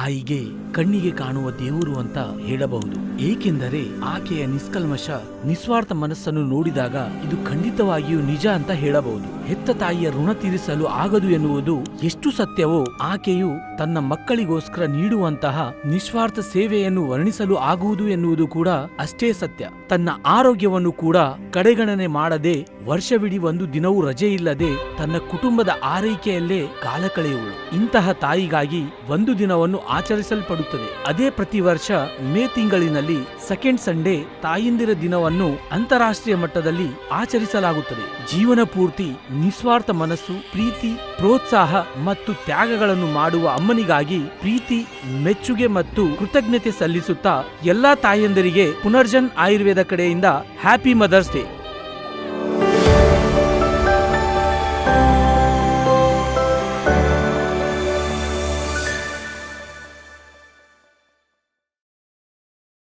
ತಾಯಿಗೆ ಕಣ್ಣಿಗೆ ಕಾಣುವ ದೇವರು ಅಂತ ಹೇಳಬಹುದು. ಏಕೆಂದರೆ ಆಕೆಯ ನಿಷ್ಕಲ್ಮಶ ನಿಸ್ವಾರ್ಥ ಮನಸ್ಸನ್ನು ನೋಡಿದಾಗ ಇದು ಖಂಡಿತವಾಗಿಯೂ ನಿಜ ಅಂತ ಹೇಳಬಹುದು. ಹೆತ್ತ ತಾಯಿಯ ಋಣ ತೀರಿಸಲು ಆಗದು ಎನ್ನುವುದು ಎಷ್ಟು ಸತ್ಯವೋ, ಆಕೆಯು ತನ್ನ ಮಕ್ಕಳಿಗೋಸ್ಕರ ನೀಡುವಂತಹ ನಿಸ್ವಾರ್ಥ ಸೇವೆಯನ್ನು ವರ್ಣಿಸಲು ಆಗುವುದು ಎನ್ನುವುದು ಕೂಡ ಅಷ್ಟೇ ಸತ್ಯ. ತನ್ನ ಆರೋಗ್ಯವನ್ನು ಕೂಡ ಕಡೆಗಣನೆ ಮಾಡದೆ ವರ್ಷವಿಡೀ ಒಂದು ದಿನವೂ ರಜೆ ಇಲ್ಲದೆ ತನ್ನ ಕುಟುಂಬದ ಆರೈಕೆಯಲ್ಲೇ ಕಾಲ ಕಳೆಯುವಳು. ಇಂತಹ ತಾಯಿಗಾಗಿ ಒಂದು ದಿನವನ್ನು ಆಚರಿಸಲ್ಪಡುತ್ತದೆ. ಅದೇ ಪ್ರತಿ ವರ್ಷ ಮೇ ತಿಂಗಳಿನಲ್ಲಿ ಸೆಕೆಂಡ್ ಸಂಡೇ ತಾಯಂದಿರ ದಿನವನ್ನು ಅಂತಾರಾಷ್ಟ್ರೀಯ ಮಟ್ಟದಲ್ಲಿ ಆಚರಿಸಲಾಗುತ್ತದೆ. ಜೀವನ ಪೂರ್ತಿ ನಿಸ್ವಾರ್ಥ ಮನಸ್ಸು, ಪ್ರೀತಿ, ಪ್ರೋತ್ಸಾಹ ಮತ್ತು ತ್ಯಾಗಗಳನ್ನು ಮಾಡುವ ಅಮ್ಮನಿಗಾಗಿ ಪ್ರೀತಿ, ಮೆಚ್ಚುಗೆ ಮತ್ತು ಕೃತಜ್ಞತೆ ಸಲ್ಲಿಸುತ್ತಾ ಎಲ್ಲಾ ತಾಯಂದಿರಿಗೆ ಪುನರ್ಜನ್ ಆಯುರ್ವೇದ ಕಡೆಯಿಂದ ಹ್ಯಾಪಿ ಮದರ್ಸ್ ಡೇ.